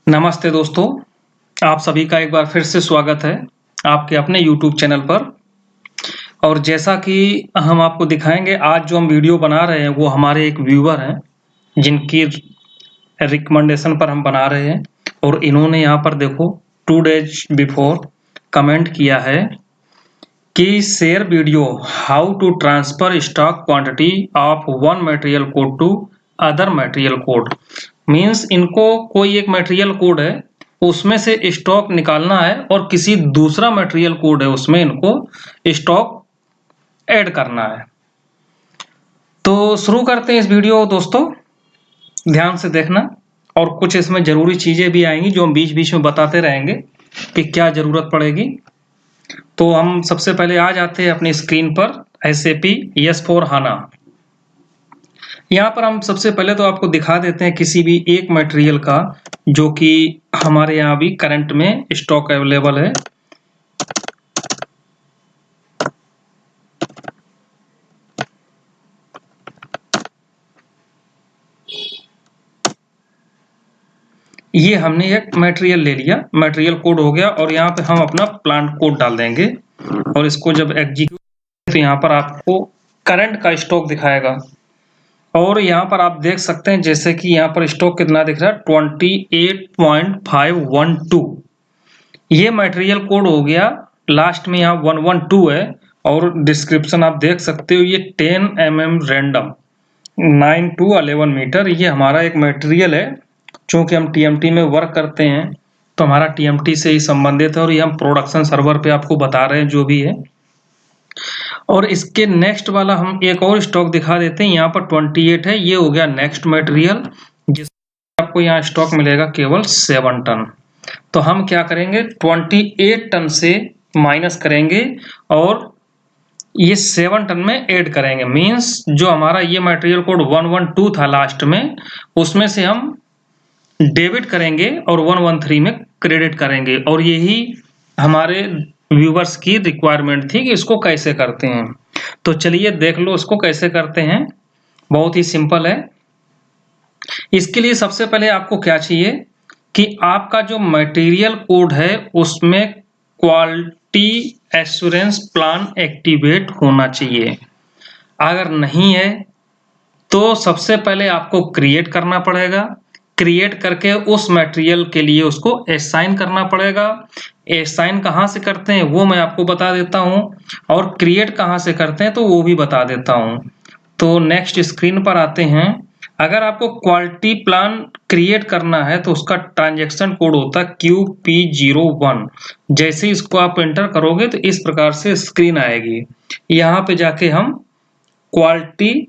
नमस्ते दोस्तों, आप सभी का एक बार फिर से स्वागत है आपके अपने YouTube चैनल पर। और जैसा कि हम आपको दिखाएंगे, आज जो हम वीडियो बना रहे हैं वो हमारे एक व्यूअर हैं जिनकी रिकमेंडेशन पर हम बना रहे हैं। और इन्होंने यहाँ पर देखो 2 डेज बिफोर कमेंट किया है कि share video how to transfer stock quantity of one material code to other material code. Means इनको कोई एक मटेरियल कोड है, उसमें से स्टॉक निकालना है और किसी दूसरा मटेरियल कोड है उसमें इनको स्टॉक ऐड करना है। तो शुरू करते हैं इस वीडियो को दोस्तों, ध्यान से देखना। और कुछ इसमें जरूरी चीजें भी आएंगी जो हम बीच बीच में बताते रहेंगे कि क्या जरूरत पड़ेगी। तो हम सबसे पहले आ जाते हैं अपनी स्क्रीन पर SAP S/4HANA। यहाँ पर हम सबसे पहले तो आपको दिखा देते हैं किसी भी एक मटेरियल का जो कि हमारे यहाँ भी करंट में स्टॉक अवेलेबल है। ये हमने एक मटेरियल ले लिया, मटेरियल कोड हो गया और यहाँ पे हम अपना प्लांट कोड डाल देंगे और इसको जब एग्जीक्यूट तो यहाँ पर आपको करंट का स्टॉक दिखाएगा। और यहाँ पर आप देख सकते हैं जैसे कि यहाँ पर स्टॉक कितना दिख रहा है 28.512। ये मटेरियल कोड हो गया, लास्ट में यहाँ 112 है। और डिस्क्रिप्शन आप देख सकते हो, ये 10 mm रैंडम 9 to 11 मीटर ये हमारा एक मटेरियल है। चूंकि हम TMT में वर्क करते हैं तो हमारा TMT से ही संबंधित है और ये हम प्रोडक्शन सर्वर पे आपको बता रहे हैं जो भी है। और इसके नेक्स्ट वाला हम एक और स्टॉक दिखा देते हैं। यहाँ पर 28 है, ये हो गया नेक्स्ट मटेरियल जिसमें आपको यहाँ स्टॉक मिलेगा केवल 7 टन। तो हम क्या करेंगे, 28 टन से माइनस करेंगे और ये 7 टन में ऐड करेंगे। मींस जो हमारा ये मटेरियल कोड 112 था लास्ट में, उसमें से हम डेबिट करेंगे और 113 में क्रेडिट करेंगे। और यही हमारे व्यूवर्स की रिक्वायरमेंट थी कि इसको कैसे करते हैं। तो चलिए देख लो इसको कैसे करते हैं। बहुत ही सिंपल है। इसके लिए सबसे पहले आपको क्या चाहिए कि आपका जो मटेरियल कोड है उसमें क्वालिटी एश्योरेंस प्लान एक्टिवेट होना चाहिए। अगर नहीं है तो सबसे पहले आपको क्रिएट करना पड़ेगा। क्रिएट करके उस मटेरियल के लिए उसको असाइन करना पड़ेगा। असाइन कहाँ से करते हैं वो मैं आपको बता देता हूँ, और क्रिएट कहाँ से करते हैं तो वो भी बता देता हूँ। तो नेक्स्ट स्क्रीन पर आते हैं। अगर आपको क्वालिटी प्लान क्रिएट करना है तो उसका ट्रांजैक्शन कोड होता है QP01। जैसे ही इसको आप एंटर करोगे तो इस प्रकार से स्क्रीन आएगी। यहाँ पे जाके हम क्वालिटी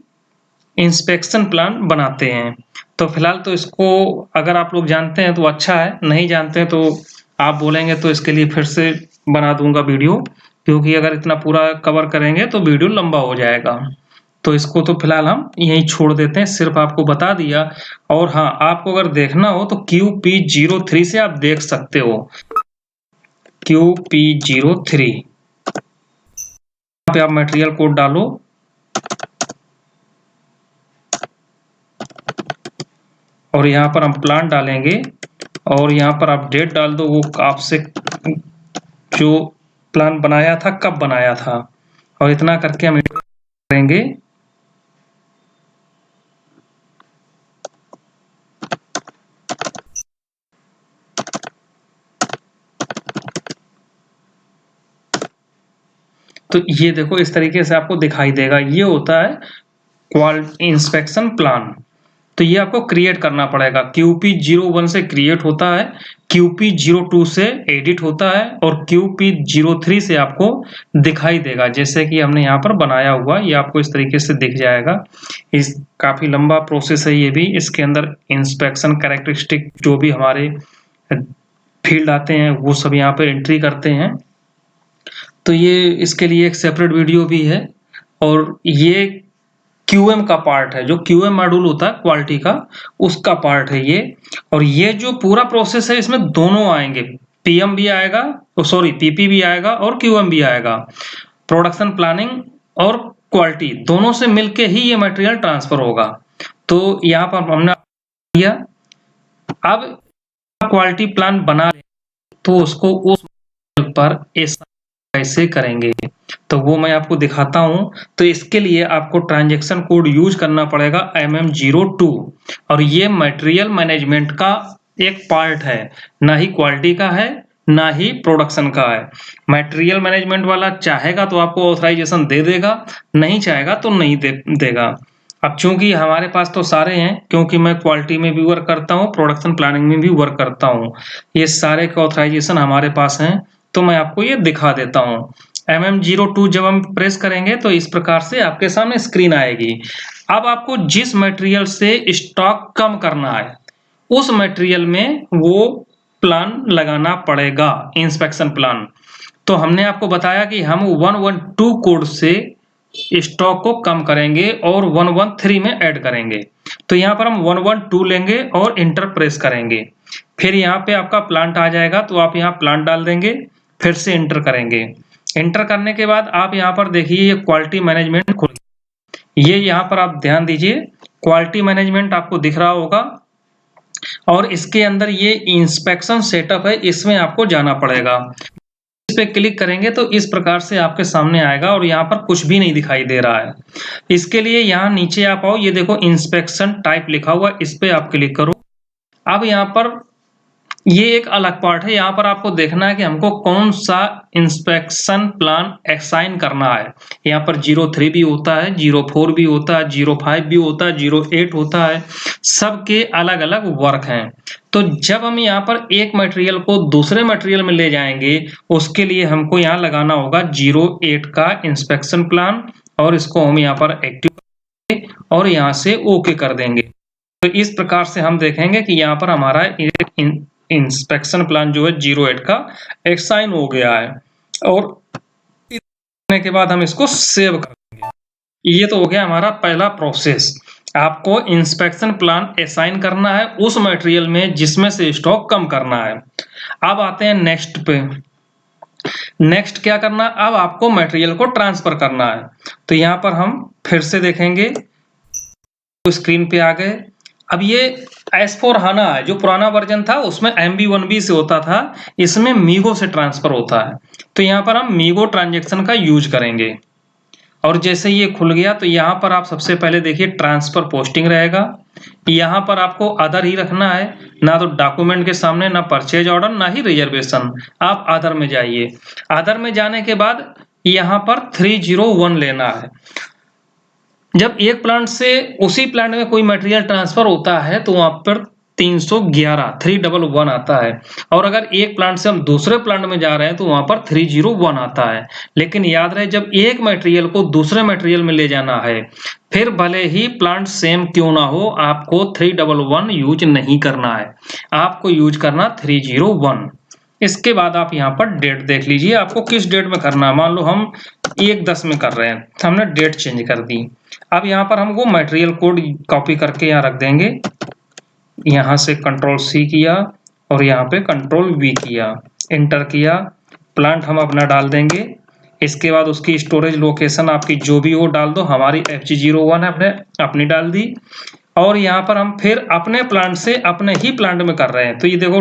इंस्पेक्शन प्लान बनाते हैं। तो फिलहाल तो इसको अगर आप लोग जानते हैं तो अच्छा है, नहीं जानते हैं तो आप बोलेंगे तो इसके लिए फिर से बना दूंगा वीडियो, क्योंकि अगर इतना पूरा कवर करेंगे तो वीडियो लंबा हो जाएगा। तो इसको तो फिलहाल हम यहीं छोड़ देते हैं, सिर्फ आपको बता दिया। और हाँ, आपको अगर देखना हो तो QP03 से आप देख सकते हो। QP03 पे आप मटेरियल कोड डालो और यहाँ पर हम प्लान डालेंगे और यहाँ पर आप डेट डाल दो, वो आपसे जो प्लान बनाया था कब बनाया था, और इतना करके हम करेंगे। तो ये देखो इस तरीके से आपको दिखाई देगा, ये होता है क्वालिटी इंस्पेक्शन प्लान। तो ये आपको क्रिएट करना पड़ेगा। QP01 से क्रिएट होता है, QP02 से एडिट होता है और QP03 से आपको दिखाई देगा। जैसे कि हमने यहाँ पर बनाया हुआ, ये आपको इस तरीके से दिख जाएगा। इस काफी लंबा प्रोसेस है ये भी। इसके अंदर इंस्पेक्शन कैरेक्टरिस्टिक जो भी हमारे फील्ड आते हैं वो सब यहाँ पर एंट्री करते हैं। तो ये इसके लिए एक सेपरेट वीडियो भी है। और ये QM का पार्ट है, जो QM मॉड्यूल होता है क्वालिटी का, उसका पार्ट है ये। और ये जो पूरा प्रोसेस है इसमें दोनों आएंगे, PM भी आएगा, सॉरी PP भी आएगा और QM भी आएगा। प्रोडक्शन प्लानिंग और क्वालिटी दोनों से मिलके ही ये मटेरियल ट्रांसफर होगा। तो यहाँ पर हमने किया। अब क्वालिटी प्लान बना ले तो उसको उस पर कैसे करेंगे, तो वो मैं आपको दिखाता हूं। तो इसके लिए आपको ट्रांजैक्शन कोड यूज करना पड़ेगा MM02, और ये मटेरियल मैनेजमेंट का एक पार्ट है, ना ही क्वालिटी का है ना ही प्रोडक्शन का है। मटेरियल मैनेजमेंट वाला चाहेगा तो आपको ऑथराइजेशन दे देगा, नहीं चाहेगा तो नहीं देगा। अब चूंकि हमारे पास तो सारे हैं, क्योंकि मैं क्वालिटी में भी वर्क करता हूँ, प्रोडक्शन प्लानिंग में भी वर्क करता हूँ, ये सारे के ऑथराइजेशन हमारे पास हैं, तो मैं आपको ये दिखा देता हूँ। MM02 जब हम प्रेस करेंगे तो इस प्रकार से आपके सामने स्क्रीन आएगी। अब आपको जिस मटेरियल से स्टॉक कम करना है उस मटेरियल में वो प्लान लगाना पड़ेगा, इंस्पेक्शन प्लान। तो हमने आपको बताया कि हम 112 कोड से स्टॉक को कम करेंगे और 113 में ऐड करेंगे। तो यहाँ पर हम 112 लेंगे और इंटर प्रेस करेंगे, फिर यहाँ पे आपका प्लांट आ जाएगा, तो आप यहाँ प्लांट डाल देंगे, फिर से इंटर करेंगे। इंटर करने के बाद आप यहाँ पर देखिए ये क्वालिटी मैनेजमेंट खुल, ये यहाँ पर आप ध्यान दीजिए, क्वालिटी मैनेजमेंट आपको दिख रहा होगा, और इसके अंदर ये इंस्पेक्शन सेटअप है, इसमें आपको जाना पड़ेगा। इस पे क्लिक करेंगे तो इस प्रकार से आपके सामने आएगा और यहाँ पर कुछ भी नहीं दिखाई दे रहा है। इसके लिए यहाँ नीचे आप आओ, ये देखो इंस्पेक्शन टाइप लिखा हुआ, इस पे आप क्लिक करो। अब यहाँ पर ये एक अलग पार्ट है, यहाँ पर आपको देखना है कि हमको कौन सा इंस्पेक्शन प्लान असाइन करना है। यहाँ पर 03 भी होता है, 04 भी होता है, 05 भी होता है, 08 होता है, सबके अलग अलग वर्क हैं। तो जब हम यहाँ पर एक मटेरियल को दूसरे मटेरियल में ले जाएंगे, उसके लिए हमको यहाँ लगाना होगा 08 का इंस्पेक्शन प्लान, और इसको हम यहाँ पर एक्टिव और यहाँ से ओके कर देंगे। तो इस प्रकार से हम देखेंगे कि यहाँ पर हमारा इंस्पेक्शन प्लान जो है 08 का असाइन हो गया है, और करने के बाद हम इसको सेव कर देंगे। ये तो हो गया हमारा पहला प्रोसेस, आपको इंस्पेक्शन प्लान असाइन करना है उस मटेरियल में जिसमें से स्टॉक कम करना है। अब आते हैं नेक्स्ट पे। नेक्स्ट क्या करना, अब आपको मटेरियल को ट्रांसफर करना है। तो यहाँ पर हम फिर से देखेंगे, तो स्क्रीन पे आ गए। अब ये S/4HANA है, जो पुराना वर्जन था उसमें MB1B से होता था, इसमें मीगो से ट्रांसफर होता है। तो यहाँ पर हम मीगो ट्रांजैक्शन का यूज करेंगे, और जैसे ये खुल गया तो यहाँ पर आप सबसे पहले देखिए ट्रांसफर पोस्टिंग रहेगा। यहाँ पर आपको अदर ही रखना है, ना तो डॉक्यूमेंट के सामने, ना परचेज ऑर्डर, ना ही रिजर्वेशन। आप अदर में जाइए, अदर में जाने के बाद यहाँ पर 301 लेना है। जब एक प्लांट से उसी प्लांट में कोई मटेरियल ट्रांसफर होता है तो वहां पर 311 आता है, और अगर एक प्लांट से हम दूसरे प्लांट में जा रहे हैं तो वहां पर 301 आता है। लेकिन याद रहे, जब एक मटेरियल को दूसरे मटेरियल में ले जाना है, फिर भले ही प्लांट सेम क्यों ना हो, आपको 311 यूज नहीं करना है, आपको यूज करना 301। इसके बाद आप यहाँ पर डेट देख लीजिए, आपको किस डेट में करना है। मान लो हम 1/10 में कर रहे हैं, हमने डेट चेंज कर दी। अब यहाँ पर हम वो मटेरियल कोड कॉपी करके यहाँ रख देंगे, यहाँ से Ctrl+C किया और यहाँ पे Ctrl+V किया, इंटर किया, प्लांट हम अपना डाल देंगे। इसके बाद उसकी स्टोरेज लोकेशन आपकी जो भी हो डाल दो, हमारी FG01 है, हमने अपनी डाल दी। और यहाँ पर हम फिर अपने प्लांट से अपने ही प्लांट में कर रहे हैं, तो ये देखो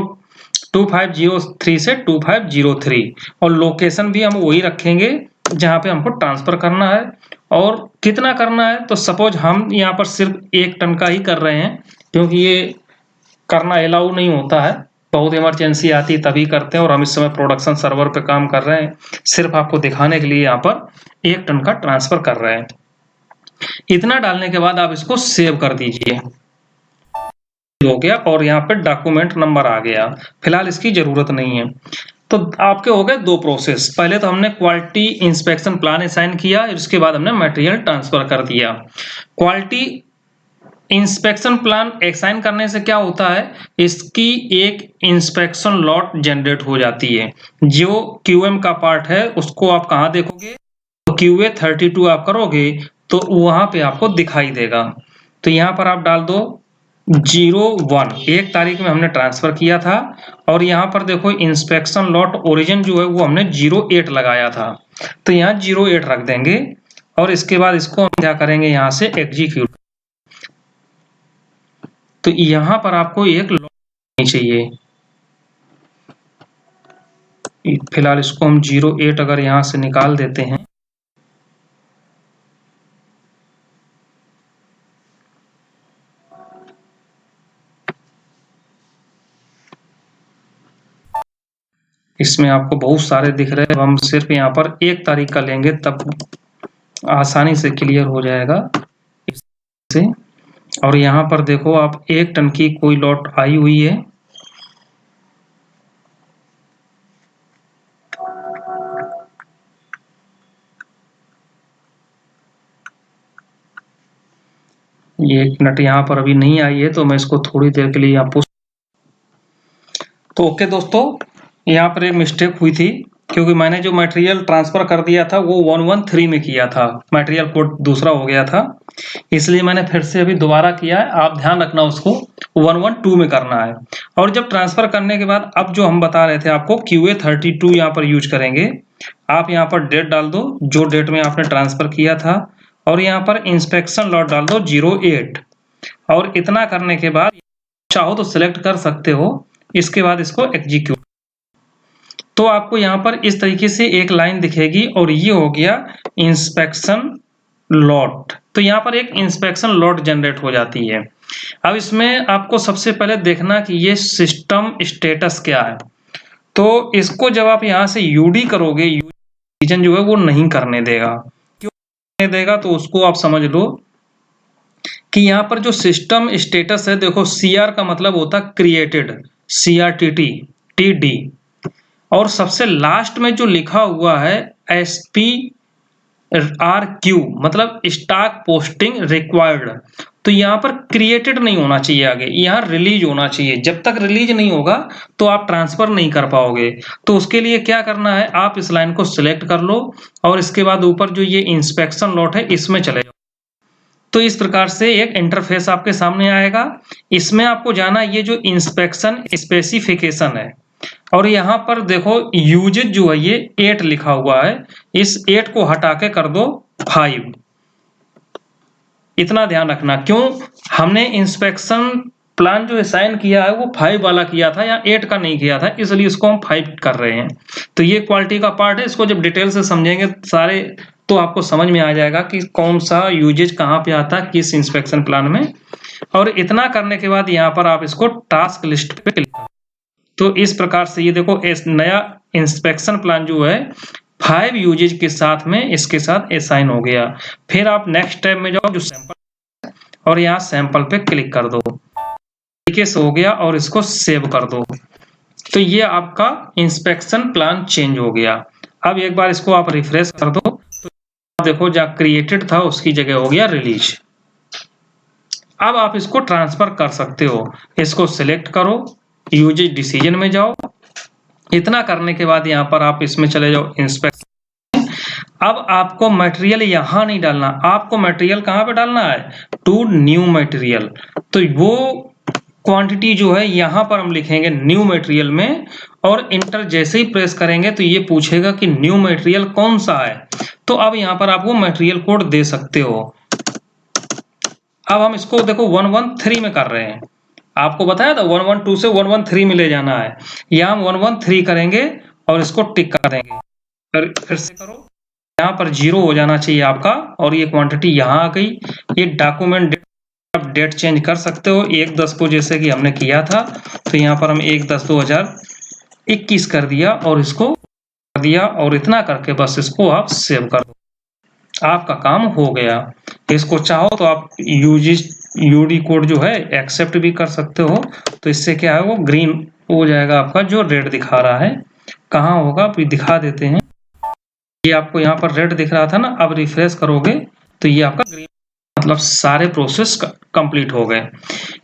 2503 से 2503, और लोकेशन भी हम वही रखेंगे जहाँ पे हमको ट्रांसफर करना है। और कितना करना है, तो सपोज हम यहाँ पर सिर्फ 1 टन का ही कर रहे हैं, क्योंकि ये करना अलाउ नहीं होता है, बहुत इमरजेंसी आती है तभी करते हैं, और हम इस समय प्रोडक्शन सर्वर पे काम कर रहे हैं, सिर्फ आपको दिखाने के लिए यहाँ पर 1 टन का ट्रांसफर कर रहे हैं। इतना डालने के बाद आप इसको सेव कर दीजिए, हो गया, और यहाँ पे डॉक्यूमेंट नंबर आ गया। फिलहाल इसकी जरूरत नहीं है। तो आपके हो गए 2 प्रोसेस, पहले तो हमने क्वालिटी इंस्पेक्शन प्लान असाइन किया, उसके बाद हमने मटेरियल ट्रांसफर कर दिया। क्वालिटी इंस्पेक्शन प्लान असाइन करने से क्या होता है, इसकी एक इंस्पेक्शन लॉट जनरेट हो जाती है। जो QM का पार्ट है उसको आप कहाँ देखोगे, तो QA32 आप करोगे तो वहां पे आपको दिखाई देगा। तो यहाँ पर आप डाल दो 01, 1 तारीख में हमने ट्रांसफर किया था, और यहाँ पर देखो इंस्पेक्शन लॉट ओरिजिन जो है वो हमने 08 लगाया था, तो यहाँ 08 रख देंगे। और इसके बाद इसको हम क्या करेंगे, यहाँ से एग्जीक्यूट। तो यहाँ पर आपको एक लॉट चाहिए, फिलहाल इसको हम 08 अगर यहाँ से निकाल देते हैं, इसमें आपको बहुत सारे दिख रहे हैं। हम सिर्फ यहाँ पर 1 तारीख का लेंगे तब आसानी से क्लियर हो जाएगा इससे। और यहाँ पर देखो आप 1 टन की कोई लॉट आई हुई है, ये 1 मिनट यहाँ पर अभी नहीं आई है, तो मैं इसको थोड़ी देर के लिए आपको तो ओके दोस्तों, यहाँ पर एक मिस्टेक हुई थी क्योंकि मैंने जो मटेरियल ट्रांसफर कर दिया था वो 113 में किया था, मटेरियल कोड दूसरा हो गया था, इसलिए मैंने फिर से अभी दोबारा किया है। आप ध्यान रखना उसको 112 में करना है। और जब ट्रांसफर करने के बाद अब जो हम बता रहे थे आपको QA32 यहाँ पर यूज करेंगे। आप यहाँ पर डेट डाल दो जो डेट में आपने ट्रांसफर किया था, और यहाँ पर इंस्पेक्शन लॉट डाल दो 08। और इतना करने के बाद चाहो तो सिलेक्ट कर सकते हो, इसके बाद इसको एग्जीक्यूट। तो आपको यहाँ पर इस तरीके से एक लाइन दिखेगी और ये हो गया इंस्पेक्शन लॉट। तो यहाँ पर एक इंस्पेक्शन लॉट जनरेट हो जाती है। अब इसमें आपको सबसे पहले देखना कि ये सिस्टम स्टेटस क्या है। तो इसको जब आप यहाँ से यूडी करोगे, यूजन जो है वो नहीं करने देगा। क्यों नहीं देगा तो उसको आप समझ लो कि यहाँ पर जो सिस्टम स्टेटस है, देखो CR का मतलब होता है क्रिएटेड, CRTT TD, और सबसे लास्ट में जो लिखा हुआ है SPRQ मतलब स्टॉक पोस्टिंग रिक्वायर्ड, तो यहाँ पर क्रिएटेड नहीं होना चाहिए, आगे यहाँ रिलीज होना चाहिए। जब तक रिलीज नहीं होगा तो आप ट्रांसफर नहीं कर पाओगे। तो उसके लिए क्या करना है, आप इस लाइन को सिलेक्ट कर लो और इसके बाद ऊपर जो ये इंस्पेक्शन लॉट है इसमें चले जाओ। तो इस प्रकार से एक इंटरफेस आपके सामने आएगा। इसमें आपको जाना ये जो इंस्पेक्शन स्पेसिफिकेशन है, और यहाँ पर देखो यूजेज जो है ये 8 लिखा हुआ है, इस 8 को हटा के कर दो 5। इतना ध्यान रखना, क्यों हमने इंस्पेक्शन प्लान जो साइन किया है वो 5 वाला किया था, या 8 का नहीं किया था, इसलिए इसको हम 5 कर रहे हैं। तो ये क्वालिटी का पार्ट है, इसको जब डिटेल से समझेंगे सारे तो आपको समझ में आ जाएगा कि कौन सा यूजेज कहाँ पे आता है किस इंस्पेक्शन प्लान में। और इतना करने के बाद यहाँ पर आप इसको टास्क लिस्ट पे क्लिक करो। तो इस प्रकार से ये देखो इस नया इंस्पेक्शन प्लान जो है 5 यूजेज के साथ में इसके साथ असाइन हो गया। फिर आप नेक्स्ट टैब में जाओ जो सैंपल, और यहाँ सैंपल पे क्लिक कर दो, तरीके से हो गया, और इसको सेव कर दो। तो ये आपका इंस्पेक्शन प्लान चेंज हो गया। अब एक बार इसको आप रिफ्रेश कर दो, तो देखो जहाँ क्रिएटेड था उसकी जगह हो गया रिलीज। अब आप इसको ट्रांसफर कर सकते हो, इसको सिलेक्ट करो, यूजेज डिसीजन में जाओ। इतना करने के बाद यहाँ पर आप इसमें चले जाओ इंस्पेक्शन। अब आपको मटेरियल यहाँ नहीं डालना, आपको मटेरियल कहाँ पे डालना है, टू न्यू मटेरियल। तो वो क्वांटिटी जो है यहाँ पर हम लिखेंगे न्यू मटेरियल में, और इंटर जैसे ही प्रेस करेंगे तो ये पूछेगा कि न्यू मटेरियल कौन सा है। तो अब यहाँ पर आपको मटेरियल कोड दे सकते हो। अब हम इसको देखो 113 में कर रहे हैं, आपको बताया था 112 से 113 में ले जाना है। यहाँ हम 113 करेंगे और इसको टिक कर देंगे। फिर से करो, यहाँ पर 0 हो जाना चाहिए आपका, और ये क्वांटिटी यहाँ आ गई। ये डॉक्यूमेंट आप डेट चेंज कर सकते हो 1/10 को, जैसे कि हमने किया था। तो यहाँ पर हम 1/10/2021 कर दिया और इसको कर दिया, और इतना करके बस इसको आप सेव कर दो, आपका काम हो गया। इसको चाहो तो आप यूडी कोड जो है एक्सेप्ट भी कर सकते हो। तो इससे क्या है, वो ग्रीन हो जाएगा आपका, जो रेड दिखा रहा है कहाँ होगा अभी दिखा देते हैं। ये आपको यहाँ पर रेड दिख रहा था ना, अब रिफ्रेश करोगे तो ये आपका ग्रीन, मतलब सारे प्रोसेस कंप्लीट हो गए।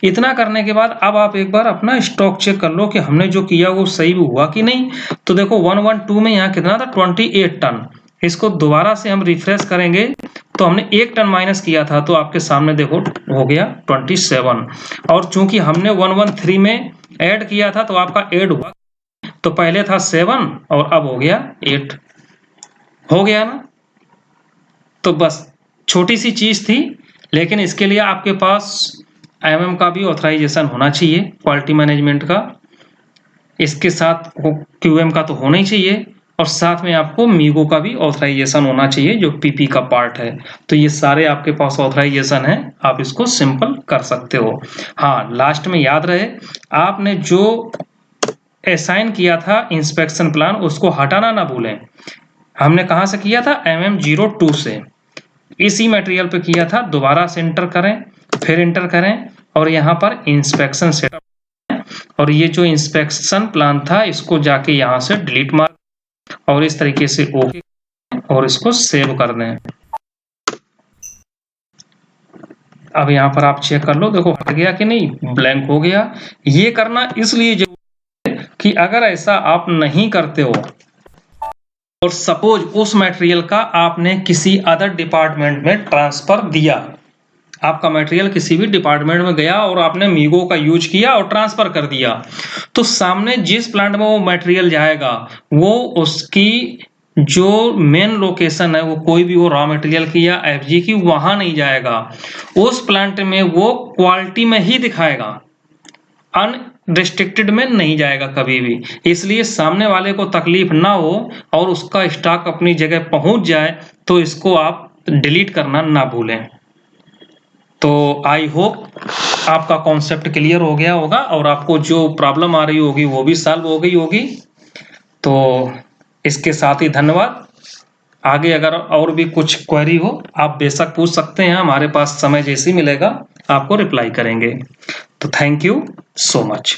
इतना करने के बाद अब आप एक बार अपना स्टॉक चेक कर लो कि हमने जो किया वो सही हुआ कि नहीं। तो देखो 112 में यहाँ कितना था, 28 टन। इसको दोबारा से हम रिफ्रेश करेंगे तो हमने 1 टन माइनस किया था, तो आपके सामने देखो हो गया 27। और चूंकि हमने 113 में ऐड किया था तो आपका ऐड हुआ, तो पहले था 7 और अब हो गया 8, हो गया ना। तो बस छोटी सी चीज थी, लेकिन इसके लिए आपके पास IMM का भी ऑथराइजेशन होना चाहिए, क्वालिटी मैनेजमेंट का। इसके साथ QM का तो होना ही चाहिए और साथ में आपको मीगो का भी ऑथराइजेशन होना चाहिए जो PP का पार्ट है। तो ये सारे आपके पास ऑथराइजेशन है, आप इसको सिंपल कर सकते हो। हाँ, लास्ट में याद रहे आपने जो असाइन किया था इंस्पेक्शन प्लान उसको हटाना ना भूलें। हमने कहाँ से किया था? MM02 से। इसी मटेरियल पे किया था, दोबारा से इंटर करें, फिर इंटर करें और यहाँ पर इंस्पेक्शन सेटअप और ये जो इंस्पेक्शन प्लान था इसको जाके यहाँ से डिलीट मार और इस तरीके से ओके और इसको सेव कर दें। अब यहाँ पर आप चेक कर लो, देखो हट गया कि नहीं, ब्लैंक हो गया। ये करना इसलिए जरूरी है कि अगर ऐसा आप नहीं करते हो और सपोज उस मटेरियल का आपने किसी अदर डिपार्टमेंट में ट्रांसफर दिया, आपका मटेरियल किसी भी डिपार्टमेंट में गया और आपने मीगो का यूज किया और ट्रांसफर कर दिया, तो सामने जिस प्लांट में वो मटेरियल जाएगा वो उसकी जो मेन लोकेशन है, वो कोई भी हो रॉ मटेरियल की या FG की, वहां नहीं जाएगा। उस प्लांट में वो क्वालिटी में ही दिखाएगा, अनरिस्ट्रिक्टेड में नहीं जाएगा कभी भी। इसलिए सामने वाले को तकलीफ ना हो और उसका स्टॉक अपनी जगह पहुंच जाए, तो इसको आप डिलीट करना ना भूलें। तो आई होप आपका कॉन्सेप्ट क्लियर हो गया होगा और आपको जो प्रॉब्लम आ रही होगी वो भी सॉल्व हो गई होगी। तो इसके साथ ही धन्यवाद। आगे अगर और भी कुछ क्वेरी हो आप बेशक पूछ सकते हैं, हमारे पास समय जैसे ही मिलेगा आपको रिप्लाई करेंगे। तो थैंक यू सो मच।